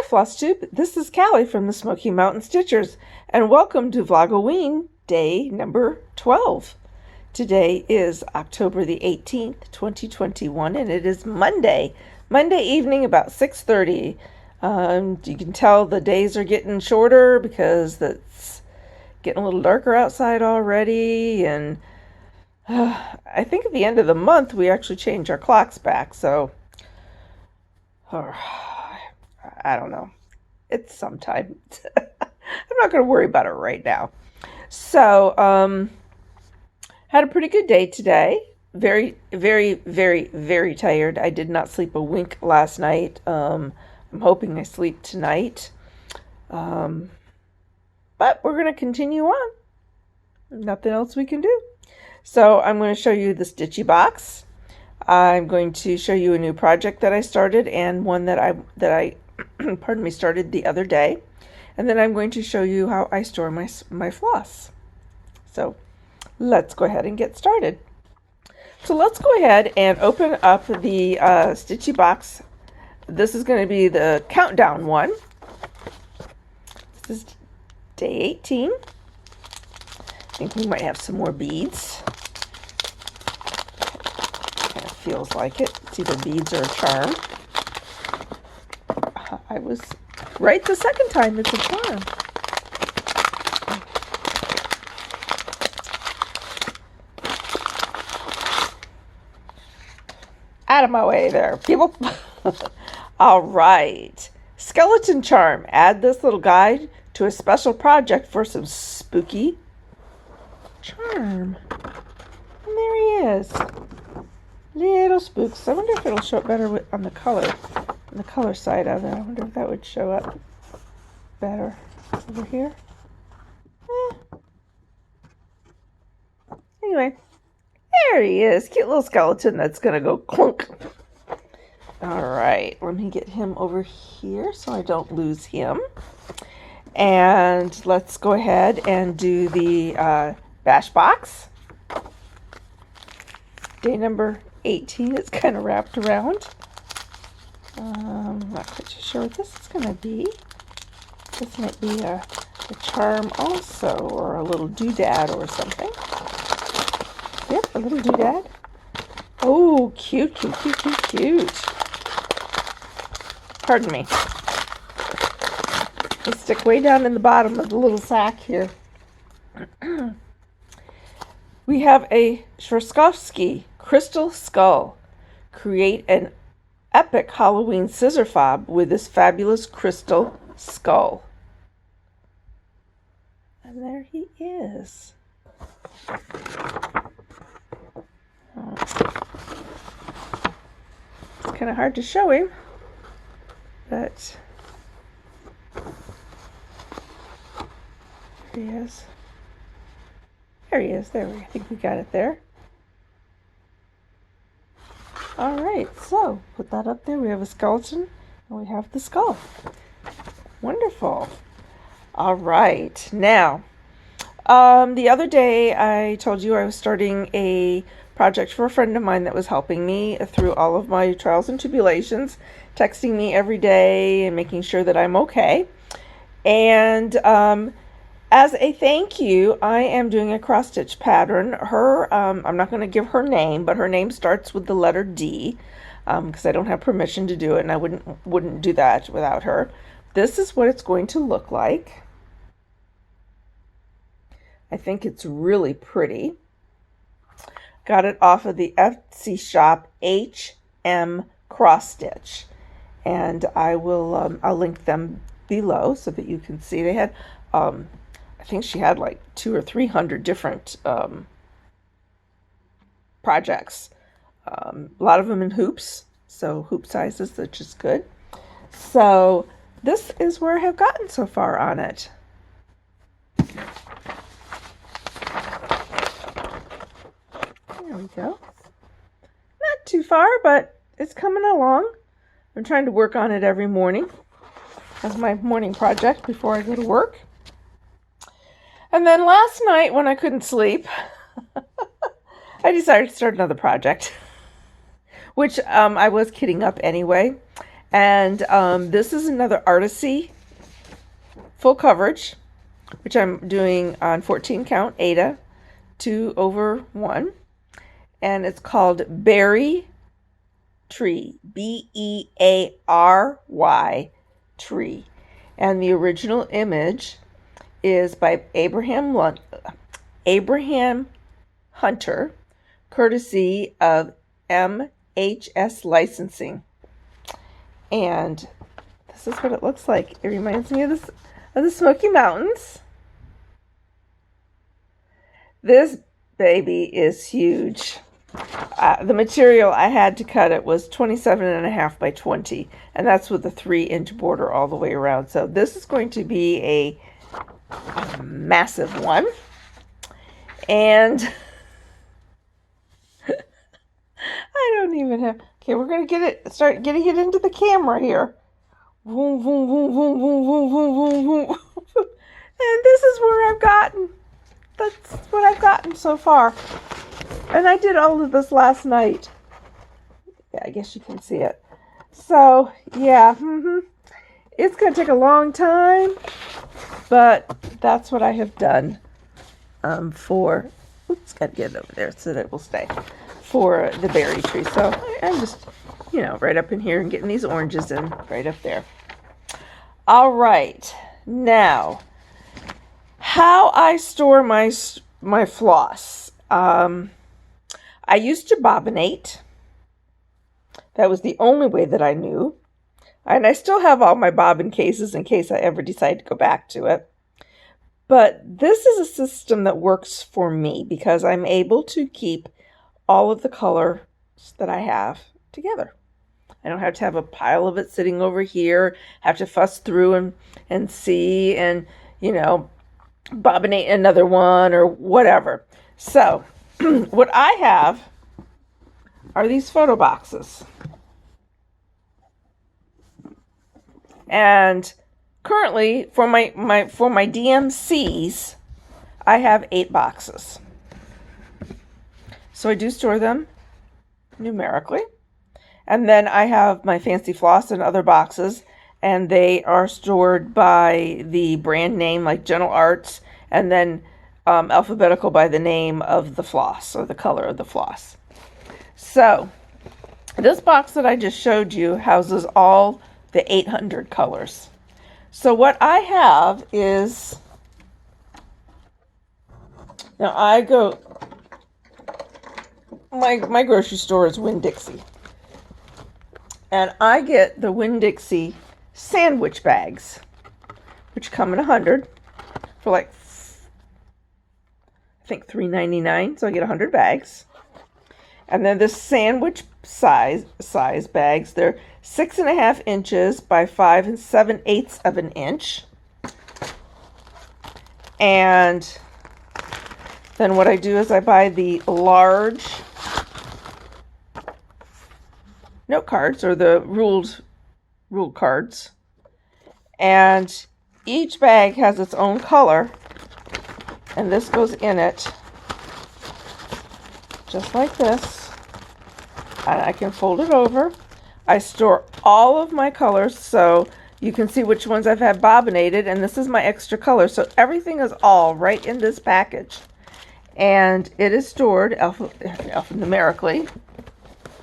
Floss Tube, this is Callie from the Smoky Mountain Stitchers, and welcome to Vlogoween day number 12. Today is October the 18th, 2021, and it is Monday evening about 6:30. You can tell the days are getting shorter because it's getting a little darker outside already, and I think at the end of the month we actually change our clocks back, so I don't know. It's sometime. I'm not going to worry about it right now. So, had a pretty good day today. Very, very, very, very tired. I did not sleep a wink last night. I'm hoping I sleep tonight. But we're going to continue on. Nothing else we can do. So, I'm going to show you the Stitchy box. I'm going to show you a new project that I started and one that I pardon me, started the other day. And then I'm going to show you how I store my floss. So let's go ahead and get started. So let's go ahead and open up the Stitchy box. This is going to be the countdown one. This is day 18. I think we might have some more beads. Kind of feels like it. It's either beads or a charm. I was right the second time. It's a charm. Out of my way there, people. All right. Skeleton charm. Add this little guide to a special project for some spooky charm. And there he is. Little spooks. I wonder if it'll show up better on the color. The color side of it. I wonder if that would show up better over here. Anyway, there he is. Cute little skeleton that's going to go clunk. All right, let me get him over here so I don't lose him. And let's go ahead and do the bash box. Day number 18 is kind of wrapped around. I'm not quite sure what this is going to be. This might be a charm also, or a little doodad or something. Yep, a little doodad. Oh, cute, cute, cute, cute, cute. Pardon me. Let's stick way down in the bottom of the little sack here. We have a Swarovski crystal skull. Create an epic Halloween scissor fob with this fabulous crystal skull. And there he is. It's kind of hard to show him, but there he is. There he is. There, I think we got it there. All right, so put that up there. We have a skeleton and we have the skull. Wonderful. All right, now, the other day I told you I was starting a project for a friend of mine that was helping me through all of my trials and tribulations, texting me every day and making sure that I'm okay. And as a thank you, I am doing a cross stitch pattern. I'm not going to give her name, but her name starts with the letter D, because I don't have permission to do it, and I wouldn't do that without her. This is what it's going to look like. I think it's really pretty. Got it off of the Etsy shop HMCrossStitch, and I'll link them below so that you can see. They had I think she had like 200 or 300 different projects. A lot of them in hoops, so hoop sizes, which is good. So this is where I have gotten so far on it. There we go. Not too far, but it's coming along. I'm trying to work on it every morning as my morning project before I go to work. And then last night when I couldn't sleep, I decided to start another project, which I was kidding up anyway. And this is another Artisy full coverage, which I'm doing on 14 count Aida 2/1. And it's called Berry Tree, Beary Tree. And the original image is by Abraham Hunter, courtesy of MHS Licensing. And this is what it looks like. It reminds me of the Smoky Mountains. This baby is huge. The material I had to cut it was 27.5 by 20, and that's with a 3-inch border all the way around. So this is going to be a massive one. And I don't even have, okay, we're going to start getting it into the camera here. Boom, boom, boom, boom, boom, boom, boom, boom, boom. And this is where I've gotten. That's what I've gotten so far. And I did all of this last night. Yeah, I guess you can see it. So, yeah. It's going to take a long time. But that's what I have done for... Oops, got to get it over there so that it will stay. For the berry tree. So, I'm just, right up in here and getting these oranges in right up there. All right. Now... how I store my floss. I used to bobbinate. That was the only way that I knew. And I still have all my bobbin cases in case I ever decide to go back to it. But this is a system that works for me because I'm able to keep all of the colors that I have together. I don't have to have a pile of it sitting over here, have to fuss through and see and, bobbinate another one or whatever. So what I have are these photo boxes. And currently for my DMCs, I have 8 boxes. So I do store them numerically. And then I have my fancy floss in other boxes. And they are stored by the brand name, like Gentle Arts, and then alphabetical by the name of the floss, or the color of the floss. So, this box that I just showed you houses all the 800 colors. So what I have is, now I go, my grocery store is Winn-Dixie. And I get the Winn-Dixie sandwich bags, which come in 100 for like, I think $3.99. So I get 100 bags. And then the sandwich size bags, they're 6.5 inches by 5 7/8 of an inch. And then what I do is I buy the large note cards, or the ruled cards, and each bag has its own color, and this goes in it just like this, and I can fold it over. I store all of my colors so you can see which ones I've had bobbinated, and this is my extra color, so everything is all right in this package, and it is stored alphanumerically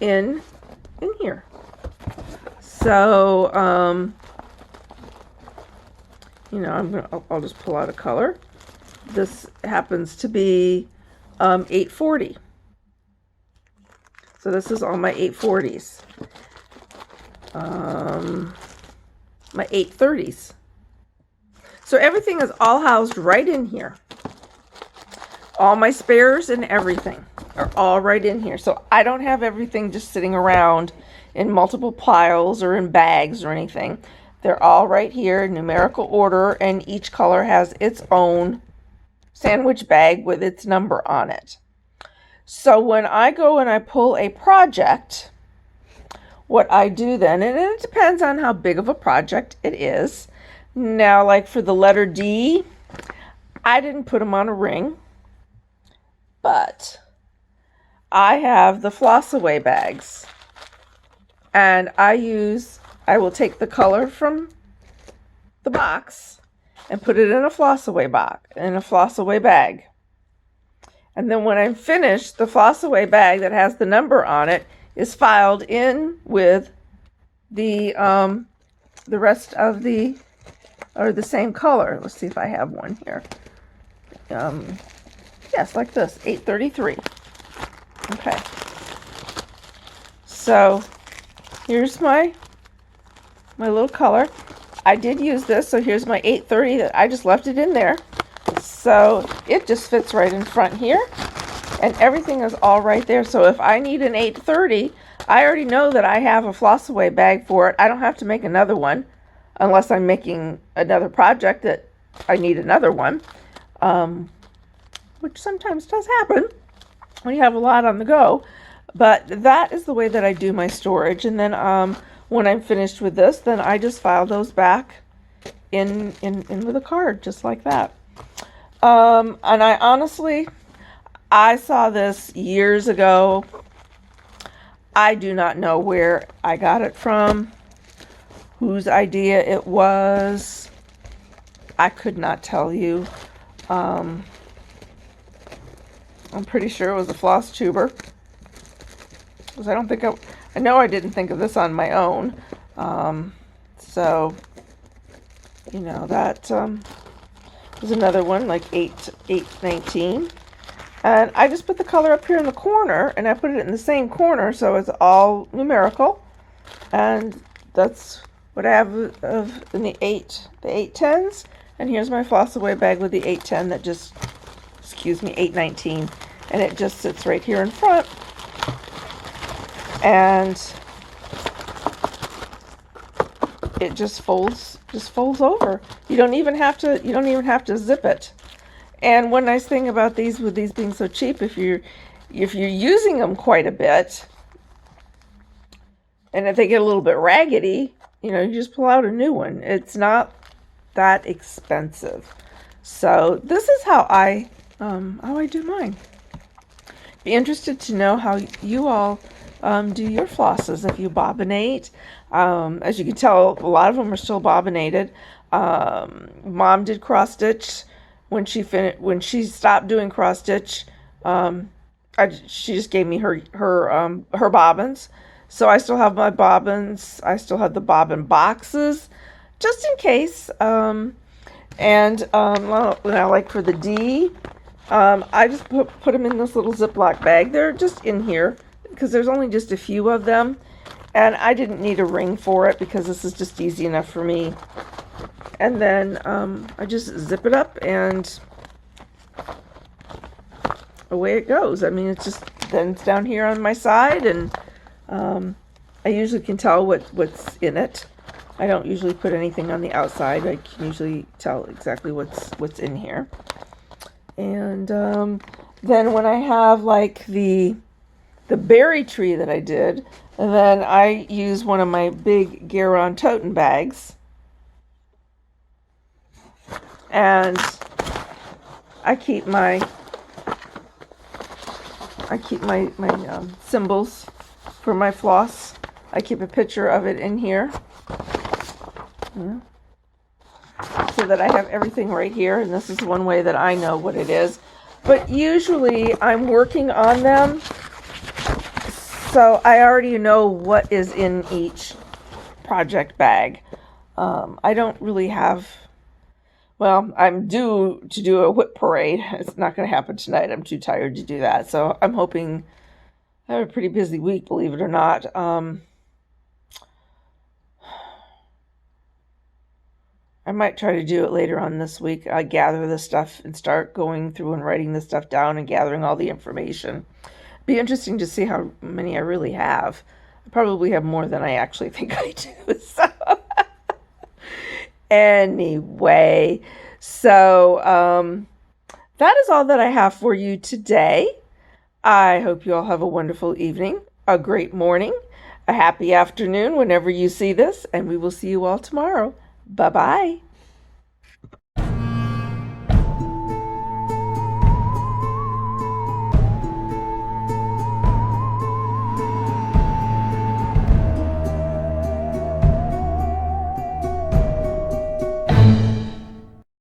in here. So, I'll just pull out a color. This happens to be 840. So this is all my 840s. My 830s. So everything is all housed right in here. All my spares and everything are all right in here. So I don't have everything just sitting around in multiple piles or in bags or anything. They're all right here in numerical order, and each color has its own sandwich bag with its number on it. So when I go and I pull a project, what I do then, and it depends on how big of a project it is. Now, like for the letter D, I didn't put them on a ring, but I have the floss away bags, and I use I will take the color from the box and put it in a floss away bag. And then when I'm finished, the floss away bag that has the number on it is filed in with the rest of the same color. Let's see if I have one here. Yes, like this, 833. Okay. So here's my little color. I did use this, so here's my 830 that I just left it in there. So it just fits right in front here, and everything is all right there. So if I need an 830, I already know that I have a floss away bag for it. I don't have to make another one unless I'm making another project that I need another one, which sometimes does happen when you have a lot on the go. But that is the way that I do my storage. And then when I'm finished with this, then I just file those back in with a card, just like that. And I honestly, I saw this years ago. I do not know where I got it from, whose idea it was. I could not tell you. I'm pretty sure it was a floss tuber, because I don't think I know I didn't think of this on my own. So, you know, that was another one, like 819. And I just put the color up here in the corner, and I put it in the same corner, so it's all numerical. And that's what I have of in the 810s. And here's my floss away bag with the 810 that just, excuse me, 819. And it just sits right here in front. And it just folds over. You don't even have to zip it. And one nice thing about these, with these being so cheap, if you're using them quite a bit, and if they get a little bit raggedy, you know, you just pull out a new one. It's not that expensive. So this is how I do mine. Be interested to know how you all do your flosses, if you bobbinate. As you can tell, a lot of them are still bobbinated. Mom did cross stitch. When she stopped doing cross stitch, she just gave me her bobbins. So I still have my bobbins. I still have the bobbin boxes, just in case. Well, like for the D, I just put them in this little Ziploc bag. They're just in here because there's only just a few of them, and I didn't need a ring for it because this is just easy enough for me. And then I just zip it up and away it goes. I mean, it's just, then it's down here on my side, and I usually can tell what's in it. I don't usually put anything on the outside. I can usually tell exactly what's in here. And then when I have like the berry tree that I did, then I use one of my big Garon toten bags. And I keep my symbols for my floss. I keep a picture of it in here, so that I have everything right here. And this is one way that I know what it is. But usually I'm working on them, so I already know what is in each project bag. I don't really have. Well, I'm due to do a whip parade. It's not going to happen tonight. I'm too tired to do that. So I'm hoping I have a pretty busy week, believe it or not. I might try to do it later on this week. I gather the stuff and start going through and writing this stuff down and gathering all the information. Be interesting to see how many I really have. I probably have more than I actually think I do. So. Anyway, so that is all that I have for you today. I hope you all have a wonderful evening, a great morning, a happy afternoon whenever you see this, and we will see you all tomorrow. Bye-bye.